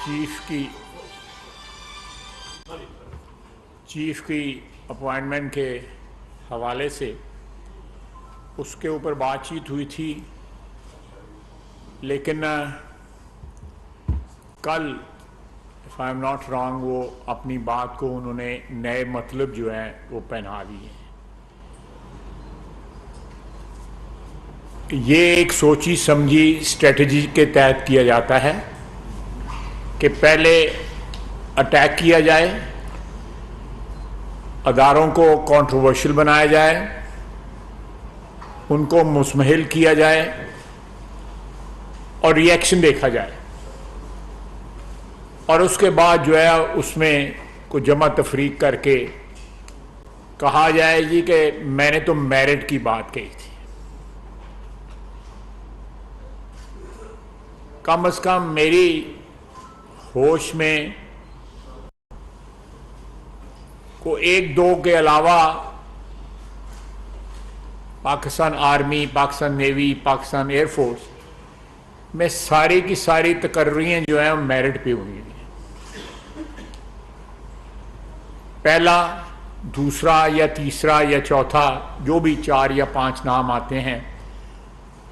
Chief की appointment के हवाले से उसके ऊपर बातचीत हुई थी, लेकिन कल if I am not wrong वो अपनी बात को उन्होंने नए मतलब जो है वो पहना दिए। ये एक सोची समझी स्ट्रेटजी के तहत किया जाता है कि पहले अटैक किया जाए, अदारों को कंट्रोवर्शियल बनाया जाए, उनको मुस्महिल किया जाए और रिएक्शन देखा जाए, और उसके बाद जो है उसमें को जमा तफरीक करके कहा जाए जी कि मैंने तो मेरिट की बात कही थी। कम से कम मेरी होश में को एक दो के अलावा Pakistan army, Pakistan navy, Pakistan air force में सारी की सारी तकर्रियां जो है मेरिट पे हुई हैं। पहला, दूसरा या तीसरा या चौथा, जो भी 4 या 5 नाम आते हैं,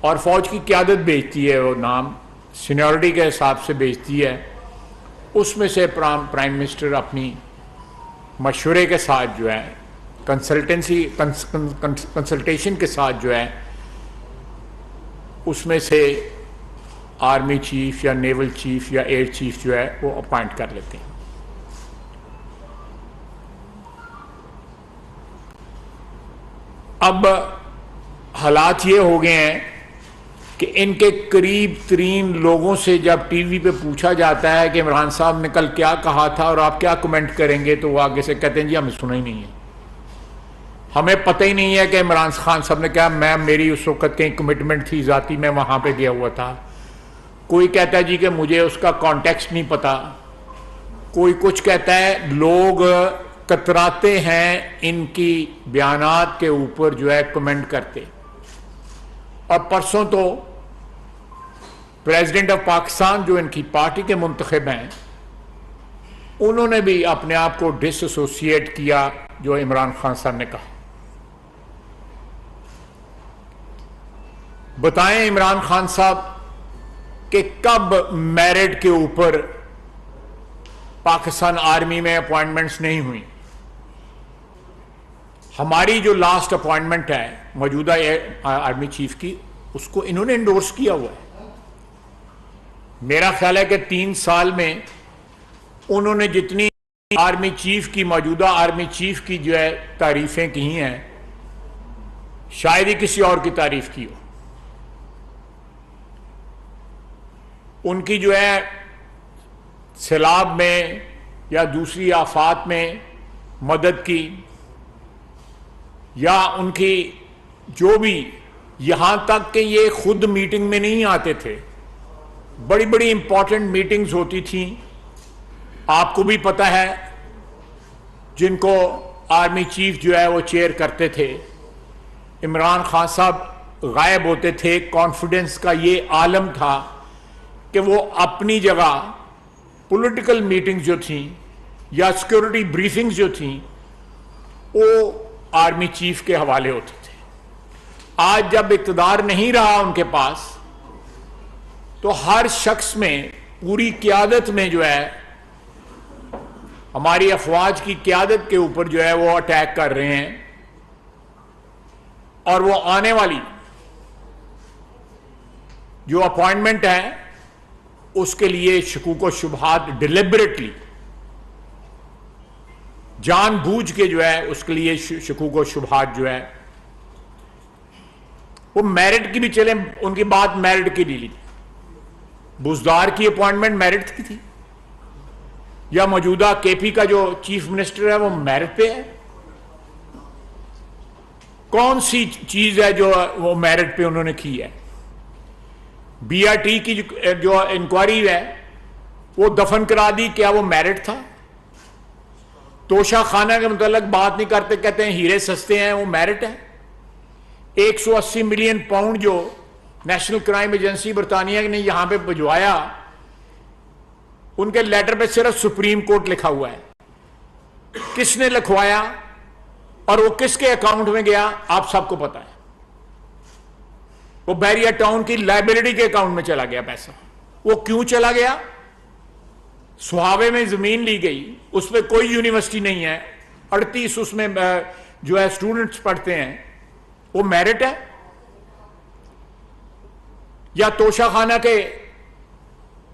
और फौज की क़यादत भेजती है, वो नाम सीनियरिटी के हिसाब से भेजती है। उसमें से प्राइम मिनिस्टर अपनी मशवरे के साथ जो है कंसल्टेशन के साथ जो है उसमें से आर्मी चीफ या नेवल चीफ या एयर चीफ जो है वो अपॉइंट कर लेते हैं। अब हालात ये हो गए हैं कि इनके करीब तरीन लोगों से जब टीवी पे पूछा जाता है कि इमरान साहब ने कल क्या कहा था और आप क्या कमेंट करेंगे, तो वो आगे से कहते हैं जी हमें सुना ही नहीं है, हमें पता ही नहीं है कि इमरान खान साहब ने क्या, मेरी उस वक्त कहीं कमिटमेंट थी ज़ाती, मैं वहाँ पे गया हुआ था। कोई कहता है जी कि मुझे उसका कॉन्टेक्स्ट नहीं पता, कोई कुछ कहता है। लोग कतराते हैं इनकी बयानात के ऊपर जो है कमेंट करते। और परसों तो प्रेसिडेंट ऑफ पाकिस्तान जो इनकी पार्टी के मुंतखब हैं, उन्होंने भी अपने आप को डिसएसोसिएट किया जो इमरान खान साहब ने कहा। बताएं इमरान खान साहब कि कब मेरिट के ऊपर पाकिस्तान आर्मी में अपॉइंटमेंट्स नहीं हुई। हमारी जो लास्ट अपॉइंटमेंट है मौजूदा आर्मी चीफ की, उसको इन्होंने इंडोर्स किया हुआ है। मेरा ख्याल है कि 3 साल में उन्होंने जितनी आर्मी चीफ की, मौजूदा आर्मी चीफ की जो है तारीफें की हैं, शायद ही किसी और की तारीफ की हो। उनकी जो है सैलाब में या दूसरी आफात में मदद की, या उनकी जो भी, यहां तक कि ये खुद मीटिंग में नहीं आते थे, बड़ी बड़ी इंपॉर्टेंट मीटिंग्स होती थी, आपको भी पता है, जिनको आर्मी चीफ जो है वो चेयर करते थे। इमरान खान साहब गायब होते थे। कॉन्फिडेंस का ये आलम था कि वो अपनी जगह पॉलिटिकल मीटिंग्स जो थी या सिक्योरिटी ब्रीफिंग्स जो थी वो आर्मी चीफ के हवाले होते थे। आज जब इक़्तिदार नहीं रहा उनके पास, तो हर शख्स में, पूरी क़यादत में जो है, हमारी अफवाज की क़यादत के ऊपर जो है वो अटैक कर रहे हैं, और वो आने वाली जो अपॉइंटमेंट है उसके लिए शकूक व शुबहात डिलिबरेटली, जानबूझ के जो है उसके लिए शकूक व शुबहात जो है वो मेरिट की भी चले। उनकी बात मेरिट की ली, बुजदार की अपॉइंटमेंट मेरिट की थी, या मौजूदा केपी का जो चीफ मिनिस्टर है वो मेरिट पे है। कौन सी चीज है जो वो मेरिट पे उन्होंने की है? बीआरटी की जो इंक्वायरी है वो दफन करा दी, क्या वो मेरिट था? तोशा खाना के मुताल्लिक बात नहीं करते, कहते हैं हीरे सस्ते हैं, वो मेरिट है? 180 मिलियन पाउंड जो नेशनल क्राइम एजेंसी बरतानिया ने यहां पे भिजवाया, उनके लेटर पे सिर्फ सुप्रीम कोर्ट लिखा हुआ है। किसने लिखवाया और वो किसके अकाउंट में गया आप सबको पता है। वो बैरिया टाउन की लाइबिलिटी के अकाउंट में चला गया पैसा। वो क्यों चला गया? सुहावे में जमीन ली गई, उस पर कोई यूनिवर्सिटी नहीं है, 38 उसमें जो है स्टूडेंट्स पढ़ते हैं, वो मेरिट है? या तोशाखाना के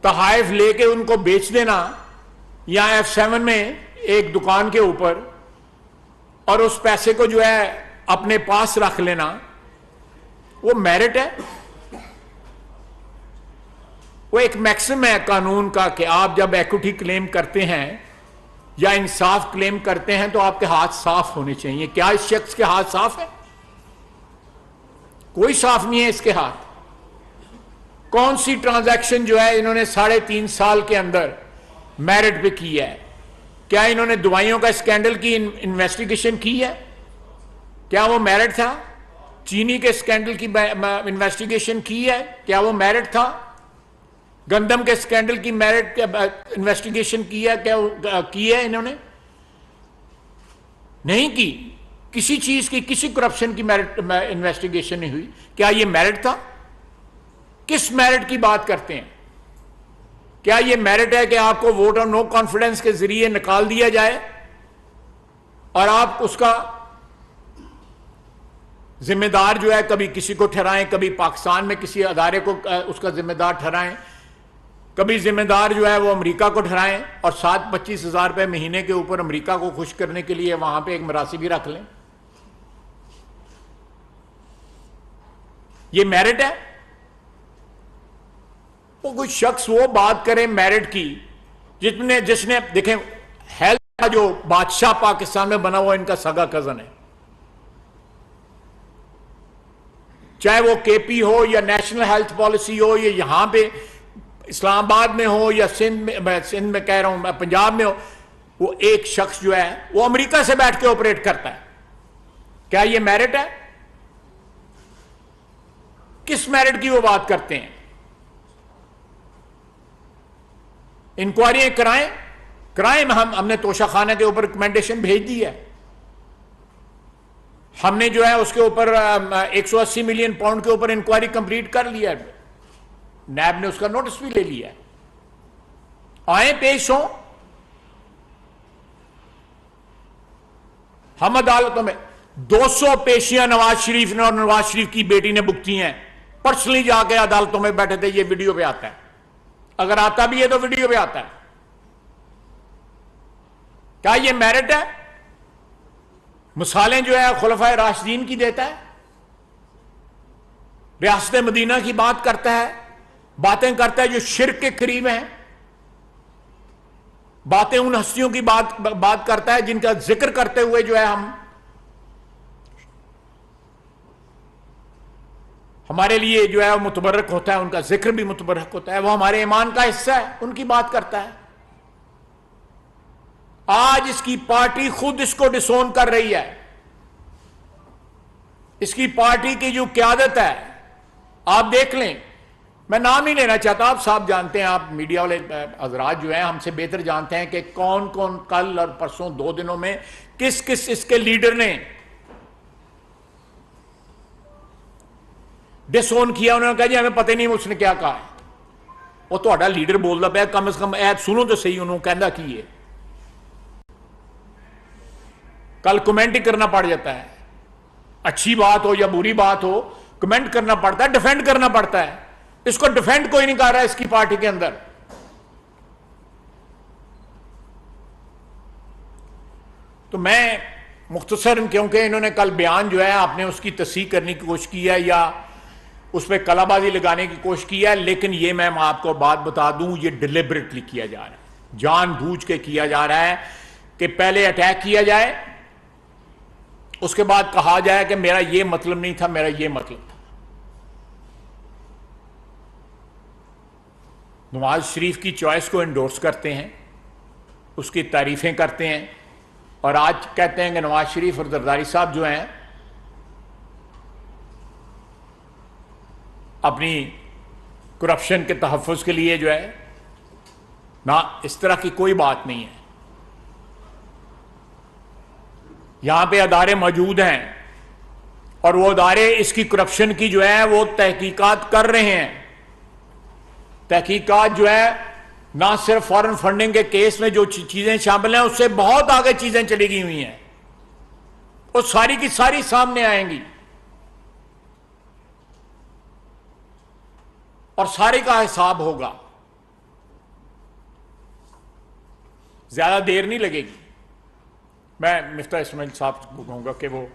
तहाइफ लेके उनको बेच देना, या F7 में एक दुकान के ऊपर, और उस पैसे को जो है अपने पास रख लेना, वो मेरिट है? वो एक मैक्सिम है कानून का कि आप जब इक्विटी क्लेम करते हैं या इंसाफ क्लेम करते हैं तो आपके हाथ साफ होने चाहिए। क्या इस शख्स के हाथ साफ है? कोई साफ नहीं है इसके हाथ। कौन सी ट्रांजैक्शन जो है इन्होंने 3.5 साल के अंदर मेरिट पे की है? क्या इन्होंने दवाइयों का स्कैंडल की इन्वेस्टिगेशन की है? क्या वो मेरिट था? चीनी के स्कैंडल की इन्वेस्टिगेशन की है? क्या वो मेरिट था? गंदम के स्कैंडल की मेरिट इन्वेस्टिगेशन की है? क्या की है इन्होंने? नहीं की। किसी चीज की, किसी करप्शन की मेरिट इन्वेस्टिगेशन नहीं हुई। क्या ये मेरिट था? किस मेरिट की बात करते हैं? क्या ये मेरिट है कि आपको वोट ऑफ नो कॉन्फिडेंस के जरिए निकाल दिया जाए और आप उसका जिम्मेदार जो है कभी किसी को ठहराएं, कभी पाकिस्तान में किसी अदारे को उसका जिम्मेदार ठहराएं, कभी जिम्मेदार जो है वो अमेरिका को ठहराएं, और 25,000 रुपए महीने के ऊपर अमेरिका को खुश करने के लिए वहां पे एक मरासी भी रख लें? ये मेरिट है? वो कोई शख्स वो बात करे मेरिट की जिसने देखें, हेल्थ का जो बादशाह पाकिस्तान में बना हुआ इनका सगा कजन है, चाहे वो केपी हो या नेशनल हेल्थ पॉलिसी हो, या यहां पे इस्लामाबाद में हो या सिंध में कह रहा हूं, पंजाब में हो, वो एक शख्स जो है वो अमेरिका से बैठ के ऑपरेट करता है। क्या ये मेरिट है? किस मेरिट की वो बात करते हैं? इंक्वायरी कराएं। हमने तोशाखाना के ऊपर रिकमेंडेशन भेज दी है। हमने जो है उसके ऊपर 180 मिलियन पाउंड के ऊपर इंक्वायरी कंप्लीट कर लिया है। नैब ने उसका नोटिस भी ले लिया है। आए पेश हो, हम अदालतों में 200 पेशियां नवाज शरीफ ने और नवाज शरीफ की बेटी ने भुगती हैं। पर्सनली जाके अदालतों में बैठे थे। ये वीडियो पे आता है, अगर आता भी है तो वीडियो पे आता है। क्या ये मेरिट है? मिसालें जो है खुलफाए राशिदीन की देता है, रियासत मदीना की बात करता है, बातें करता है जो शिर्क के करीब हैं, बातें उन हस्तियों की बात करता है जिनका जिक्र करते हुए जो है हमारे लिए जो है वो मुतबर्रक होता है, उनका जिक्र भी मुतबर्रक होता है, वो हमारे ईमान का हिस्सा है, उनकी बात करता है। आज इसकी पार्टी खुद इसको डिसोन कर रही है। इसकी पार्टी की जो क़यादत है, आप देख लें, मैं नाम नहीं लेना चाहता, आप साहब जानते हैं, आप मीडिया वाले हजरात जो हैं हमसे बेहतर जानते हैं कि कौन कौन कल और परसों 2 दिनों में किस किस इसके लीडर ने डिसोन किया। उन्होंने कहा जी हमें पता ही नहीं उसने क्या कहा है। वो तो लीडर बोलता पाया, कम से कम ऐप सुनो तो सही, उन्होंने कहना की है। कल कमेंट ही करना पड़ जाता है, अच्छी बात हो या बुरी बात हो, कमेंट करना पड़ता है, डिफेंड करना पड़ता है। इसको डिफेंड कोई नहीं कर रहा है इसकी पार्टी के अंदर। तो मैं मुख्तसर, क्योंकि इन्होंने कल बयान जो है आपने उसकी तस्दीक करने की कोशिश की है या उस पर कलाबाजी लगाने की कोशिश की है, लेकिन ये मैं आपको बात बता दूं, ये डिलिबरेटली किया जा रहा है, जानबूझ के किया जा रहा है कि पहले अटैक किया जाए, उसके बाद कहा जाए कि मेरा ये मतलब नहीं था, मेरा ये मतलब था। नवाज शरीफ की चॉइस को एंडोर्स करते हैं, उसकी तारीफें करते हैं, और आज कहते हैं कि नवाज शरीफ और जरदारी साहब जो हैं अपनी करप्शन के तहफ़्फ़ुज़ के लिए जो है ना, इस तरह की कोई बात नहीं है। यहां पे अदारे मौजूद हैं और वो अदारे इसकी करप्शन की जो है वो तहकीकात कर रहे हैं। तहकीकात जो है ना सिर्फ फॉरेन फंडिंग के केस में जो चीजें शामिल हैं उससे बहुत आगे चीजें चली गई हुई हैं, वो सारी की सारी सामने आएंगी और सारे का हिसाब होगा। ज्यादा देर नहीं लगेगी। मैं मिफ्ताह इस्माइल साहब को कहूंगा कि वो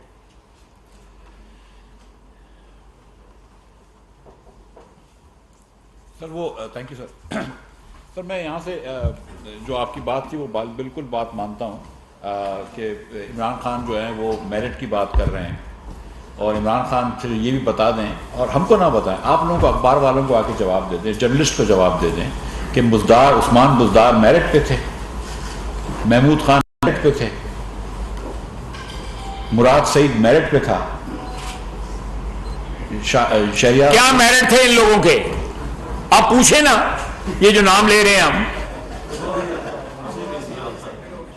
sir thank you sir. Sir मैं यहाँ से जो आपकी बात थी वो बिल्कुल बात मानता हूँ कि इमरान खान जो है वो मेरिट की बात कर रहे हैं और इमरान खान फिर ये भी बता दें और हमको ना बताएं, आप लोगों को अखबार वालों को आके जवाब दे दें, जर्नलिस्ट को जवाब दे दें कि उस्मान बुज़दार मेरिट पे थे, महमूद खान मेरिट पे थे, मुराद सईद मेरिट पे था, शहरियार क्या मेरिट थे इन लोगों के? आप पूछे ना, ये जो नाम ले रहे हैं हम।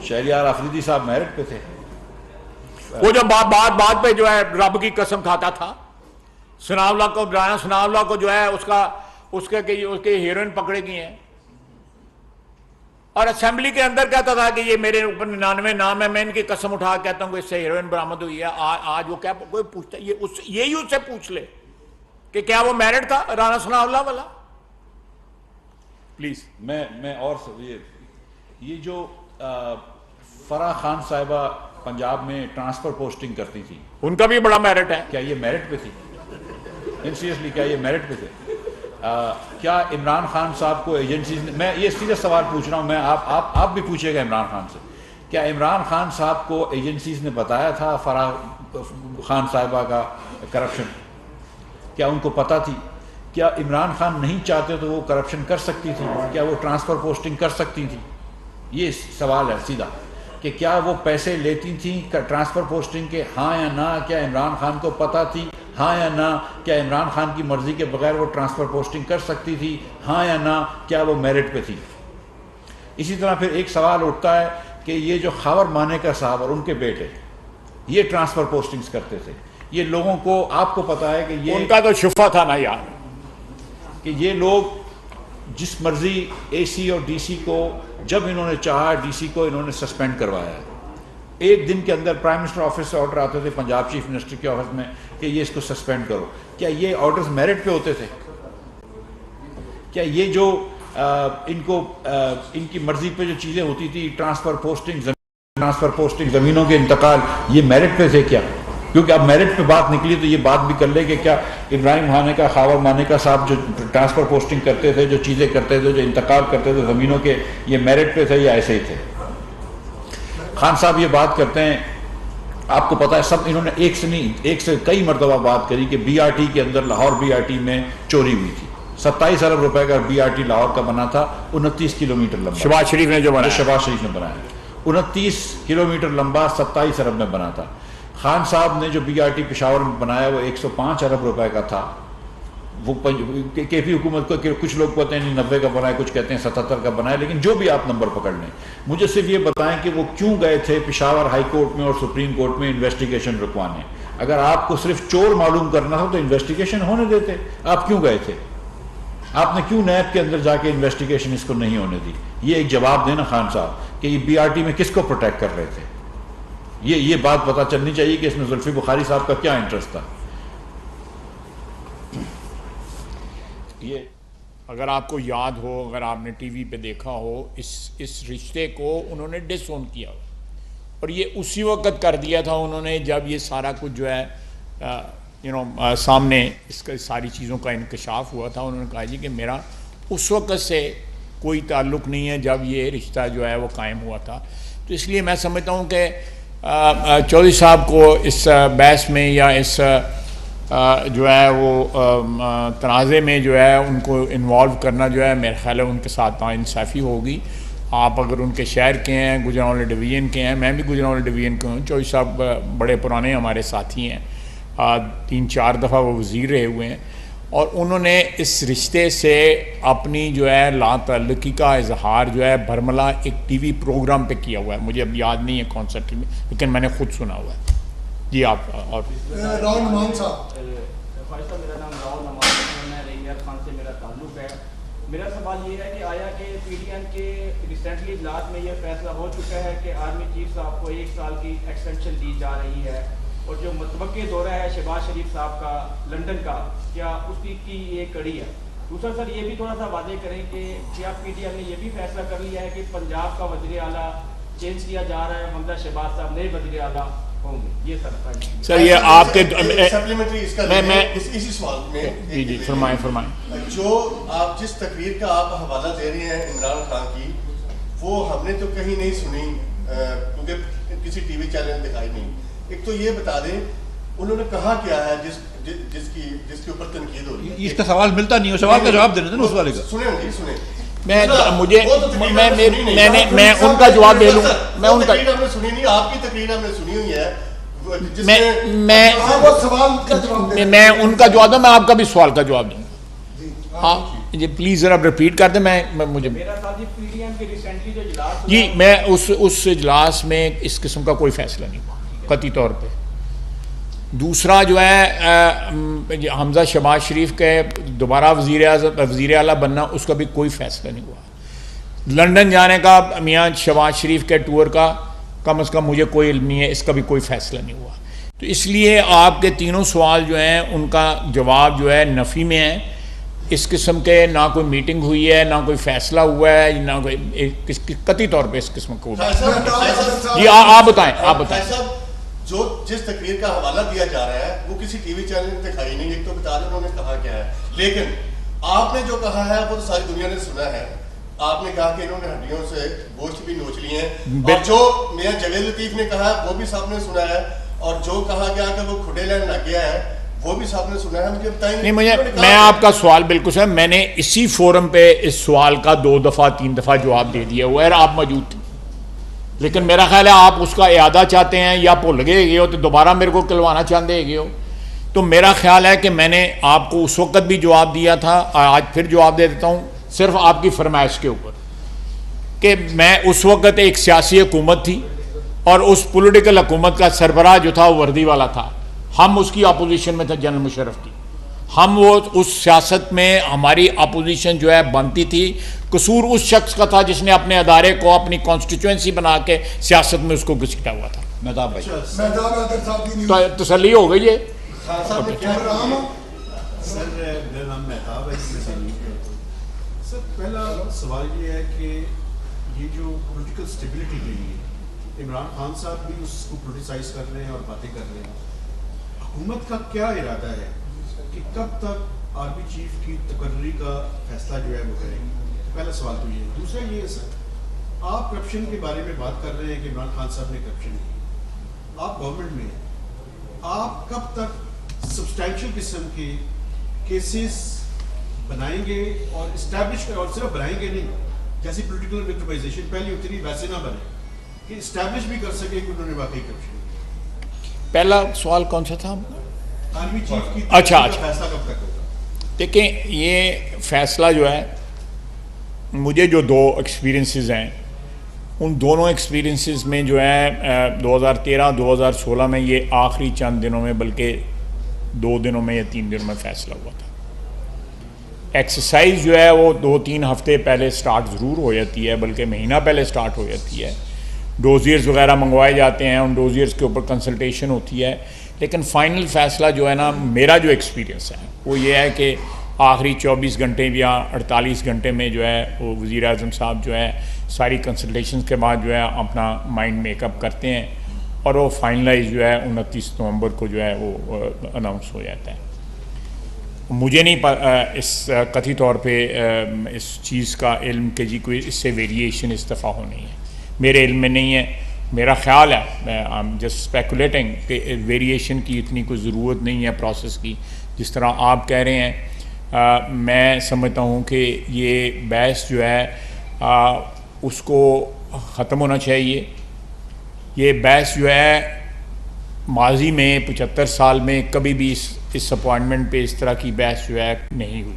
शहरियार अफरीदी साहब मेरिट पे थे। वो जो बात पे जो है रब की कसम खाता था, सुनावला को, राना सुनावला को जो है उसके हीरोइन पकड़े गए हैं और असेंबली के अंदर कहता था कि ये मेरे ऊपर 99 नाम है, मैं इनकी कसम उठा कहता हूं कि इससे हीरोइन बरामद हुई है। आज वो क्या कोई पूछता, यही उससे पूछ ले कि क्या वो मेरिट था राना सुनावला वाला। प्लीज मैं और ये जो फराह खान साहिबा पंजाब में ट्रांसफर पोस्टिंग करती थी, उनका भी बड़ा मेरिट है। क्या ये मेरिट पे थी? सीरियसली क्या ये मेरिट पे थे? क्या इमरान खान साहब को एजेंसीज ने, मैं ये सीधा सवाल पूछ रहा हूँ, मैं आप भी पूछिएगा इमरान खान से, क्या इमरान खान साहब को एजेंसीज ने बताया था फराह खान साहिबा का करप्शन? क्या उनको पता थी? क्या इमरान खान नहीं चाहते तो वो करप्शन कर सकती थी? क्या वो ट्रांसफर पोस्टिंग कर सकती थी? ये सवाल है सीधा कि क्या वो पैसे लेती थी ट्रांसफर पोस्टिंग के, हाँ या ना? क्या इमरान खान को पता थी, हाँ या ना? क्या इमरान खान की मर्जी के बगैर वो ट्रांसफर पोस्टिंग कर सकती थी, हाँ या ना? क्या वो मेरिट पे थी? इसी तरह फिर एक सवाल उठता है कि ये जो खावर मानेका साहब और उनके बेटे ये ट्रांसफर पोस्टिंग्स करते थे, ये लोगों को, आपको पता है कि ये उनका तो शुफा था ना यार, कि ये लोग जिस मर्जी एसी और डीसी को, जब इन्होंने चाहा डीसी को इन्होंने सस्पेंड करवाया है। एक दिन के अंदर प्राइम मिनिस्टर ऑफिस से ऑर्डर आते थे पंजाब चीफ मिनिस्टर के ऑफिस में कि ये इसको सस्पेंड करो। क्या ये ऑर्डर्स मेरिट पे होते थे? क्या ये जो इनकी मर्जी पे जो चीज़ें होती थी, ट्रांसफर पोस्टिंग, ज़मीनों के इंतकाल, ये मेरिट पे थे क्या? क्योंकि अब मेरिट पे बात निकली तो ये बात भी कर ले कि क्या इब्राहिम मानेका, खावर मानेका साहब जो ट्रांसफर पोस्टिंग करते थे, जो चीज़ें करते थे, जो इंतकाल करते थे ज़मीनों के, ये मेरिट पे थे या ऐसे ही थे? खान साहब ये बात करते हैं, आपको पता है सब, इन्होंने एक से कई मरतबा बात करी कि BRT के अंदर, लाहौर BRT में चोरी हुई थी। 27 अरब रुपए का BRT लाहौर का बना था, 29 किलोमीटर लंबा। शहबाज शरीफ ने जो बनाया, शहबाज शरीफ ने बनाया, 29 किलोमीटर लंबा 27 अरब में बना था। खान साहब ने जो BRT पेशावर में बनाया वो 105 अरब रुपए का था। वो KP हुकूमत को, कुछ लोग कहते हैं 90 का बनाया, कुछ कहते हैं 77 का बनाया, लेकिन जो भी आप नंबर पकड़ लें, मुझे सिर्फ ये बताएं कि वो क्यों गए थे पेशावर हाई कोर्ट में और सुप्रीम कोर्ट में इन्वेस्टिगेशन रुकवाने? अगर आपको सिर्फ चोर मालूम करना हो तो इन्वेस्टिगेशन होने देते, आप क्यों गए थे? आपने क्यों नैब के अंदर जाके इन्वेस्टिगेशन इसको नहीं होने दी? ये एक जवाब देना खान साहब कि ये BRT में किसको प्रोटेक्ट कर रहे थे? ये बात पता चलनी चाहिए कि इसमें जुल्फी बुखारी साहब का क्या इंटरेस्ट था। ये अगर आपको याद हो, अगर आपने टीवी पे देखा हो, इस रिश्ते को उन्होंने डिसओन किया और ये उसी वक्त कर दिया था उन्होंने जब ये सारा कुछ जो है सामने इसका सारी चीज़ों का इंकशाफ हुआ था। उन्होंने कहा जी कि मेरा उस वक्त से कोई ताल्लुक़ नहीं है जब ये रिश्ता जो है वो कायम हुआ था। तो इसलिए मैं समझता हूँ कि चौधरी साहब को इस बहस में या इस जो है वो तनाज़े में जो है उनको इन्वॉल्व करना जो है मेरे ख्याल है उनके साथ नाइंसाफ़ी होगी। आप अगर उनके शहर के हैं, गुजरांवाला डिवीज़न के हैं, मैं भी गुजरांवाला डिवीज़न के हूँ, चौधरी साहब बड़े पुराने हमारे साथी हैं, 3-4 दफ़ा वो वज़ीर रहे हुए हैं और उन्होंने इस रिश्ते से अपनी जो है लातल्लुकी का इजहार जो है भरमला एक टीवी प्रोग्राम पे किया हुआ है। मुझे अब याद नहीं है कौन सा टीवी, लेकिन मैंने खुद सुना हुआ है। जी आप और राहुल नुमान साहब। मेरा नाम राहुल नुमान है, मैं रैयार खान से मेरा ताल्लुक़ है। मेरा सवाल ये है कि आया कि पीडीएम के रिसेंटली इजलास में ये फैसला हो चुका है कि आर्मी चीफ साहब को 1 साल की एक्सटेंशन दी जा रही है, और जो मतवक्के दौरा है शहबाज शरीफ साहब का लंदन का, क्या उसकी की ये कड़ी है? दूसरा सर ये भी थोड़ा सा वादे करें कि क्या पीडीएम ने ये भी फैसला कर लिया है कि पंजाब का वज़ीर आला चेंज किया जा रहा है, हमजा शहबाज साहब नए वज़ीर आला होंगे? ये सर ये आपके सप्लीमेंट्री इसका मैं इसी सवाल में जी फरमाएं। जो आप जिस तकरीर का आप हवाला दे रहे हैं इमरान खान की, वो हमने तो कहीं नहीं सुनी, क्योंकि किसी टीवी चैनल में दिखाई नहीं। एक तो ये बता दें उन्होंने कहा क्या है जिसके ऊपर तनकीद हो रही है। इसका सवाल मिलता नहीं है, सवाल का जवाब देना था ना उस वाले का। सुने मैं उनका जवाब दे लूं। मैं उनका हमने सुनी नहीं, आपकी तकरीर हमने सुनी हुई है। मैं उनका जवाब दूं, मैं आपका भी सवाल का जवाब दूंगा। हाँ जी प्लीज जरा रिपीट कर दे। मैं मुझे मेरा साथ पीडीएम के रिसेंटली जो इजलास जी मैं उस इजलास में इस किस्म का कोई फैसला नहीं हुआ कतई तौर पे। दूसरा जो है हमजा शहबाज शरीफ के दोबारा वज़ीर आला बनना, उसका भी कोई फैसला नहीं हुआ। लंदन जाने का मियाँ शहबाज शरीफ के टूर का कम से कम मुझे कोई इल्म नहीं है, इसका भी कोई फैसला नहीं हुआ। तो इसलिए आपके तीनों सवाल जो हैं उनका जवाब जो है नफ़ी में है। इस किस्म के ना कोई मीटिंग हुई है, ना कोई फैसला हुआ है, ना कोई कतई तौर पे इस किस्म को। जी आप बताएं। जो जिस तकरीर का हवाला दिया जा रहा है वो किसी टीवी चैनल ने दिखाई नहीं। एक तो बता दें उन्होंने कहा क्या है, लेकिन आपने जो कहा है वो तो सारी दुनिया ने सुना है। आपने कहा कि इन्होंने हड्डियों से गोश्त भी नोच लिए हैं, और जो मियां जवेद लतीफ ने कहा वो भी सबने सुना है, और जो कहा गया कि वो खुडे लेने लग गया है वो भी सबने सुना है। मुझे बताएंगे नहीं, मैं आपका सवाल बिल्कुल सर, मैंने इसी फोरम पे इस सवाल का 2 दफ़ा 3 दफ़ा जवाब दे दिया हुआ है, आप मौजूद थे। लेकिन मेरा ख्याल है आप उसका इयादा चाहते हैं या भुल गए हो तो दोबारा मेरे को कहलवाना चाहते हो। तो मेरा ख्याल है कि मैंने आपको उस वक्त भी जवाब दिया था, आज फिर जवाब दे देता हूँ, सिर्फ आपकी फरमाइश के ऊपर कि मैं उस वक्त एक सियासी हुकूमत थी और उस पॉलिटिकल हुकूमत का सरबराह जो था वो वर्दी वाला था। हम उसकी अपोजिशन में थे, जनरल मुशर्रफ की। हम वो उस सियासत में हमारी अपोजिशन जो है बनती थी। कसूर उस शख्स का था जिसने अपने अदारे को अपनी कॉन्स्टिट्यूएंसी बना के सियासत में उसको घसीटा हुआ था। मेहताब भाई तो तसल्ली हो गई है। सर मेरा नाम मेहताब है। सर पहला सवाल ये है कि ये जो पॉलिटिकल स्टेबिलिटी के लिए इमरान खान साहब भी उसको क्रिटिसाइज कर रहे हैं और बातें कर रहे हैं, हुकूमत का क्या इरादा है कि कब तक आर्मी चीफ की तकर्री का फैसला जो है वो करेंगे? पहला सवाल तो ये है। दूसरा ये है सर, आप करप्शन के बारे में बात कर रहे हैं कि इमरान खान साहब ने करप्शन की, आप गवर्नमेंट में हैं, आप कब तक सब्सटैंशियल किस्म के केसेस बनाएंगे और इस्टेब्लिश, और सिर्फ बनाएंगे नहीं, जैसी पॉलिटिकल विक्टिमाइजेशन पहले होती थी वैसे ना बने, कि इस्टेब्लिश भी कर सके कि उन्होंने वाकई करप्शन किया। पहला सवाल कौन सा था? आर्मी चीफ की अच्छा फैसला कब तक होगा? देखें, ये फैसला जो है, मुझे जो 2 एक्सपीरियंसेस हैं, उन दोनों एक्सपीरियंसेस में जो है 2013-2016 में ये आखिरी चंद दिनों में, बल्कि 2 दिनों में या 3 दिनों में फैसला हुआ था। एक्सरसाइज जो है वो 2-3 हफ्ते पहले स्टार्ट ज़रूर हो जाती है, बल्कि महीना पहले स्टार्ट हो जाती है। डोजियर्स वगैरह मंगवाए जाते हैं, उन डोजियर्स के ऊपर कंसल्टेशन होती है, लेकिन फ़ाइनल फ़ैसला जो है ना, मेरा जो एक्सपीरियंस है वो ये है कि आखिरी 24 घंटे या 48 घंटे में जो है वो वज़ीर आज़म साहब जो है सारी कंसल्टेशन के बाद जो है अपना माइंड मेकअप करते हैं और वो फाइनलाइज जो है 29 नवंबर को जो है वो अनाउंस हो जाता है। मुझे नहीं इस कथित तौर पे इस चीज़ का इल्म कि जी कोई इससे वेरिएशन इस दफ़ा होनी है, मेरे इल्म में नहीं है। मेरा ख्याल है, आई एम जस्ट स्पेकुलेटिंग, कि वेरिएशन की इतनी कोई ज़रूरत नहीं है प्रोसेस की जिस तरह आप कह रहे हैं। मैं समझता हूँ कि ये बहस जो है उसको ख़त्म होना चाहिए। ये बहस जो है माजी में 75 साल में कभी भी इस इस अपॉइंटमेंट पे इस तरह की बहस जो है नहीं हुई।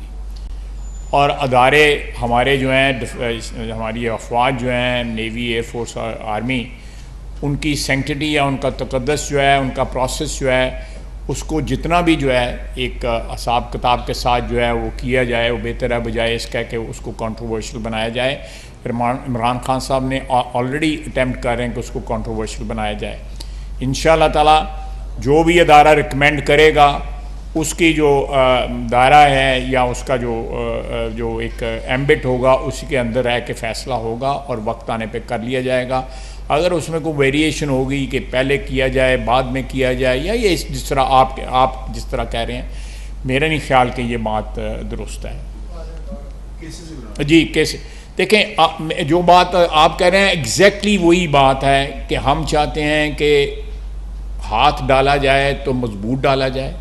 और अदारे हमारे जो हैं, हमारी अफवाज जो हैं, नेवी, एयरफोर्स और आर्मी, उनकी सेंक्टिटी या उनका तकद्दस जो है, उनका प्रोसेस जो है, उसको जितना भी जो है एक हिसाब किताब के साथ जो है वो किया जाए, वो बेहतर है, बजाय इसका कि उसको कंट्रोवर्शियल बनाया जाए। इमरान खान साहब ने ऑलरेडी अटैम्प्ट कर रहे हैं कि उसको कंट्रोवर्शियल बनाया जाए। इंशाअल्लाह ताला जो भी अदारा रिकमेंड करेगा उसकी जो दायरा है या उसका जो एक एम्बिट होगा, उसी के अंदर रह के फ़ैसला होगा और वक्त आने पे कर लिया जाएगा। अगर उसमें कोई वेरिएशन होगी कि पहले किया जाए बाद में किया जाए, या ये जिस तरह आप जिस तरह कह रहे हैं, मेरा नहीं ख्याल कि ये बात दुरुस्त है जी। कैसे देखें, जो बात आप कह रहे हैं एग्जैक्टली वही बात है कि हम चाहते हैं कि हाथ डाला जाए तो मजबूत डाला जाए,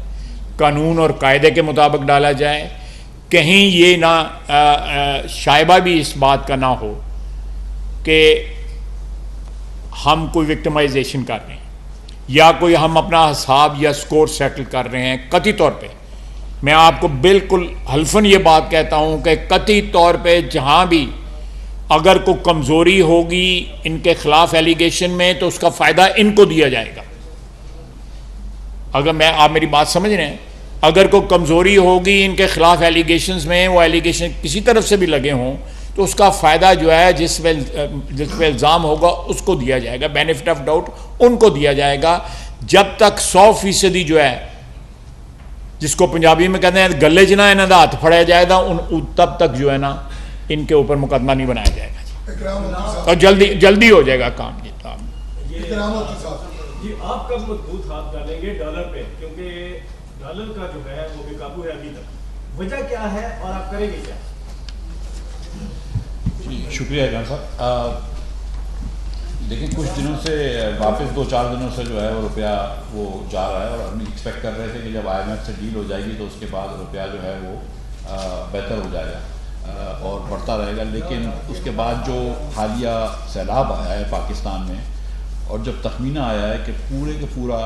कानून और कायदे के मुताबिक डाला जाए। कहीं ये ना शायबा भी इस बात का ना हो कि हम कोई विक्टिमाइजेशन कर रहे हैं या कोई हम अपना हिसाब या स्कोर सेटल कर रहे हैं। कतई तौर पे मैं आपको बिल्कुल हल्फन ये बात कहता हूँ कि कतई तौर पे जहाँ भी अगर कोई कमज़ोरी होगी इनके ख़िलाफ़ एलिगेशन में, तो उसका फ़ायदा इनको दिया जाएगा। अगर आप मेरी बात समझ रहे हैं, अगर कोई कमज़ोरी होगी इनके ख़िलाफ़ एलिगेशंस में, वो एलिगेशन किसी तरफ से भी लगे हों, तो उसका फ़ायदा जो है जिस पे इल्ज़ाम होगा उसको दिया जाएगा, बेनिफिट ऑफ डाउट उनको दिया जाएगा। जब तक 100% जो है, जिसको पंजाबी में कहते हैं गले च ना इन्हों का हाथ फड़िया जाएगा, तब तक जो है ना इनके ऊपर मुकदमा नहीं बनाया जाएगा और जल्दी हो जाएगा काम। जी आप कब मजबूत हाथ डालेंगे डॉलर पे, क्योंकि डॉलर का जो है वो बेकाबू है अभी तक, वजह क्या है और आप करेंगे क्या? शुक्रिया जान साहब। लेकिन कुछ दिनों से वापस 2-4 दिनों से जो है वो रुपया वो जा रहा है, और हम एक्सपेक्ट कर रहे थे कि जब IMF से डील हो जाएगी तो उसके बाद रुपया जो है वो बेहतर हो जाएगा और बढ़ता रहेगा। लेकिन उसके बाद जो हालिया सैलाब आया है पाकिस्तान में, और जब तखमीना आया है कि पूरा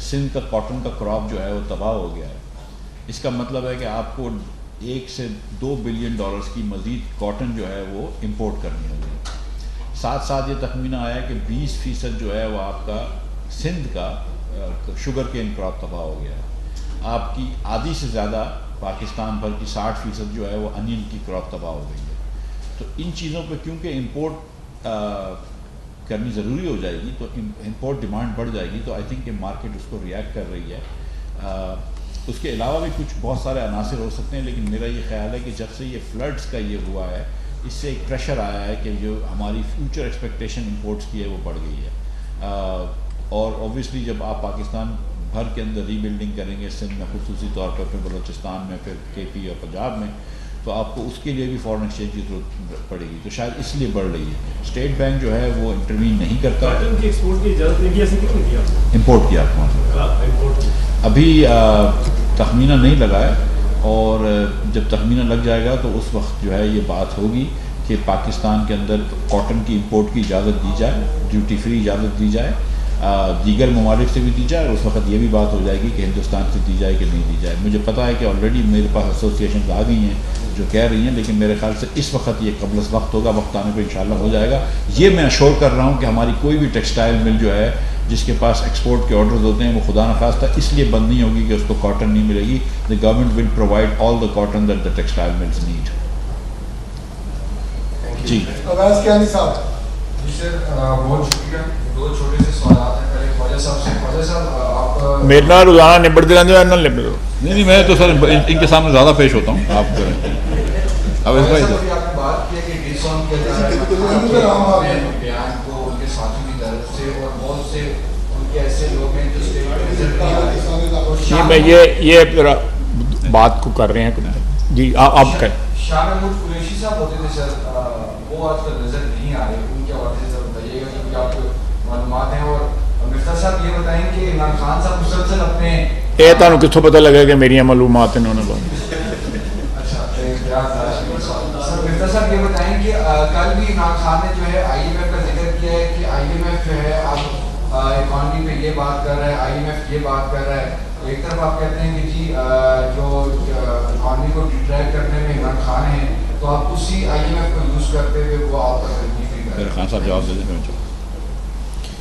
सिंध का कॉटन का क्रॉप जो है वो तबाह हो गया है, इसका मतलब है कि आपको 1 से 2 बिलियन डॉलर्स की मज़ीद कॉटन जो है वो इंपोर्ट करनी होगी। साथ साथ ये तखमीना आया है कि 20% जो है वो आपका सिंध का शुगर केन क्रॉप तबाह हो गया है। आपकी आधी से ज़्यादा पाकिस्तान भर की 60% जो है वो अनियन की क्रॉप तबाह हो गई है। तो इन चीज़ों पर क्योंकि इम्पोर्ट करनी ज़रूरी हो जाएगी, तो इंपोर्ट डिमांड बढ़ जाएगी, तो आई थिंक कि मार्केट उसको रिएक्ट कर रही है। उसके अलावा भी कुछ बहुत सारे अनासर हो सकते हैं, लेकिन मेरा ये ख्याल है कि जब से ये फ्लड्स का ये हुआ है, इससे एक प्रेशर आया है कि जो हमारी फ्यूचर एक्सपेक्टेशन इंपोर्ट्स की है वो बढ़ गई है। और ऑब्वियसली जब आप पाकिस्तान भर के अंदर रीबिल्डिंग करेंगे, सिंध में खुसूसी तौर पर, फिर बलोचिस्तान में, फिर KP और पंजाब में, तो आपको उसके लिए भी फॉरेन एक्सचेंज की जरूरत पड़ेगी, तो शायद इसलिए बढ़ रही है। स्टेट बैंक जो है वो इंटरवीन नहीं करता। कॉटन की एक्सपोर्ट की इजाज़त इंडिया से कितनी दिया? इंपोर्ट किया अभी तखमीना नहीं लगा है, और जब तखमीना लग जाएगा तो उस वक्त जो है ये बात होगी कि पाकिस्तान के अंदर कॉटन की इंपोर्ट की इजाज़त दी जाए, ड्यूटी फ्री इजाज़त दी जाए, दीगर ममालिक से भी दी जाए, और उस वक्त ये भी बात हो जाएगी कि हिंदुस्तान से दी जाए कि नहीं दी जाए। मुझे पता है कि ऑलरेडी मेरे पास एसोसिएशन आ गई हैं जो कह रही हैं, लेकिन मेरे ख्याल से इस वक्त ये कबल वक्त होगा, वक्त आने पर इंशाल्लाह हो जाएगा। ये मैं अश्योर कर रहा हूँ कि हमारी कोई भी टेक्सटाइल मिल जो है जिसके पास एक्सपोर्ट के ऑर्डर्स होते हैं, वो खुदा न खास्ता इसलिए बंद नहीं होगी कि उसको कॉटन नहीं मिलेगी। The government will provide all the cotton that the textile mills need. जी बहुत शुक्रिया। 2 छोटे से सवाल हैं। पहले ख्वाजा साहब आप मेरे नाल रोजाना निबड़ते रहते हो, ना निबड़ो। नहीं, मैं तो सर इनके सामने ज़्यादा पेश होता हूँ। आप करें अब इस भाई आपने बात किया कि डिसऑन किया जा रहा है बयान को उनके साथियों की तरफ से, और बहुत से उनके ऐसे लोग हैं जो स्टेट में रिजल्ट नहीं आ रहे। मैं ये बात को कर रहे हैं जी। आप करें। शाह महमूद कुरैशी साहब होते थे सर, वो आजकल रिजल्ट नहीं आ रहे, उनके हवाले से सर बताइएगा क्योंकि आपको मालूमात हैं। और मिर्जा साहब ये बताएं कि इमरान खान साहब मुसलसल अपने ये तुहानू कित्थों पता लगा कि मेरी मालूमात इन्होंने सर मिर्जा साहब ये बताएं कि कल भी इमरान खान ने जो है IMF का जिक्र किया है कि IMF जो है अब इकॉनमी पे ये बात कर रहा है, IMF ये बात कर रहा है, एक तरफ आप कहते हैं कि जी जो इकॉनमी को ट्रैक करने में इमरान खान है, तो आप उसी IMF को यूज करते हुए वो आपका मेरे खान साहब जवाब दे दें,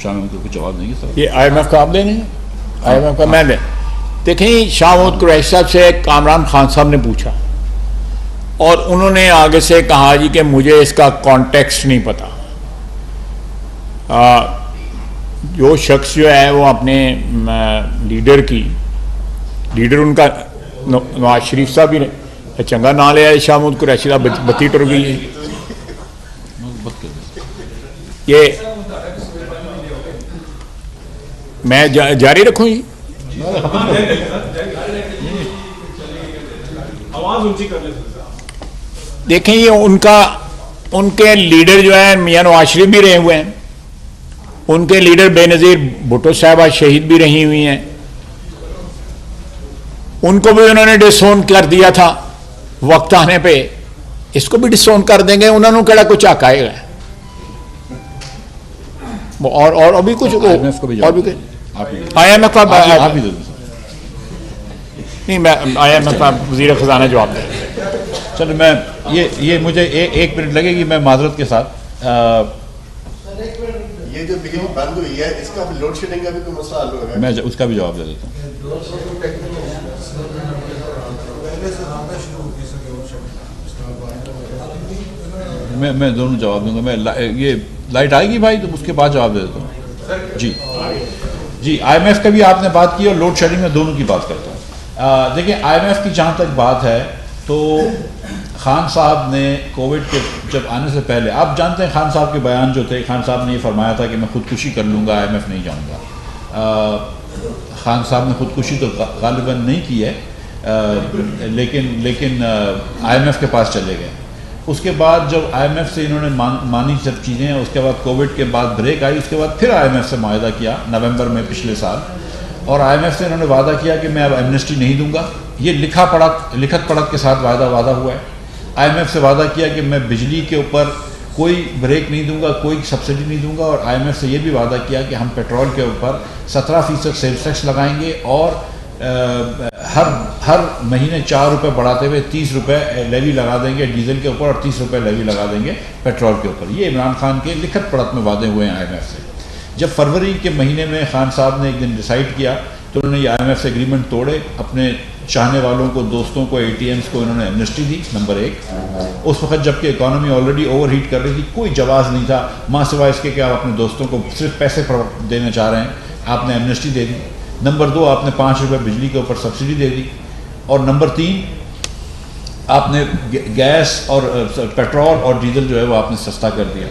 शाह महमूद को जवाब देंगे सर। ये IMF का आप देंगे? IMF का मैं दे। देखें, शाह महमूद कुरैशी साहब से कामरान खान साहब ने पूछा और उन्होंने आगे से कहा जी कि मुझे इसका कॉन्टेक्स्ट नहीं पता। जो शख्स जो है वो अपने लीडर उनका नवाज शरीफ साहब ही ने चंगा ना लिया शाह महमूद कुरैशी साहब बत्ती टुर गई है। ये मैं जारी रखूं जी? आवाज ऊंची कर ले। देखें, ये उनके लीडर जो है मियां नवाज शरीफ भी रहे हुए हैं, उनके लीडर बेनज़ीर भुट्टो साहबा शहीद भी रही हुई हैं, उनको भी उन्होंने डिसोन कर दिया था वक्त आने पे, इसको भी डिसोन कर देंगे। उन्होंने केड़ा कुछ आकाएगा और अभी कुछ IMF को भी और भी IMF का नहीं, मैं IMF का वज़ीर ख़ज़ाना जवाब दे। चलो मैं ये मुझे एक मिनट लगेगी, मैं माजरत के साथ ये जो बिजली बंद हुई है इसका लोड शेडिंग का भी कोई मसला हल होगा? मैं उसका भी जवाब दे देता हूँ। मैं दोनों जवाब दूंगा। मैं ये लाइट आएगी भाई तो उसके बाद जवाब दे देता हूँ। जी IMF का भी आपने बात की और लोड शेडिंग में दोनों की बात करता हूँ। देखिए, IMF की जहाँ तक बात है तो खान साहब ने कोविड के जब आने से पहले, आप जानते हैं खान साहब के बयान जो थे, खान साहब ने ये फरमाया था कि मैं खुदकुशी कर लूँगा, IMF नहीं जाऊँगा। खान साहब ने खुदकुशी तो गालिबन नहीं की है, लेकिन IMF के पास चले गए। उसके बाद जब IMF से इन्होंने मानी सब चीज़ें, उसके बाद कोविड के बाद ब्रेक आई, उसके बाद फिर IMF से मुआहदा किया नवंबर में पिछले साल, और IMF से इन्होंने वादा किया कि मैं अब एमनेस्टी नहीं दूंगा। ये लिखत पढ़त के साथ वादा हुआ है। IMF से वादा किया कि मैं बिजली के ऊपर कोई ब्रेक नहीं दूंगा, कोई सब्सिडी नहीं दूंगा, और IMF से ये भी वादा किया कि हम पेट्रोल के ऊपर 17% सेल्स टैक्स लगाएंगे और हर महीने 4 रुपये बढ़ाते हुए 30 रुपये लेवी लगा देंगे डीजल के ऊपर और 30 रुपये लेवी लगा देंगे पेट्रोल के ऊपर। ये इमरान खान के लिखत पढ़त में वादे हुए हैं IMF से। जब फरवरी के महीने में खान साहब ने एक दिन डिसाइड किया तो उन्होंने ये IMF से एग्रीमेंट तोड़े, अपने चाहने वालों को, दोस्तों को, ATMs को इन्होंने एमनेस्टी दी, नंबर 1। उस वक्त जबकि इकॉनमी ऑलरेडी ओवरहीट कर रही थी, कोई जवाब नहीं था माँ सिवाय इसके कि आप अपने दोस्तों को सिर्फ पैसे देना चाह रहे हैं, आपने एमनेस्टी दे दी। नंबर 2, आपने 5 रुपये बिजली के ऊपर सब्सिडी दे दी, और नंबर 3, आपने गैस और पेट्रोल और डीजल जो है वो आपने सस्ता कर दिया।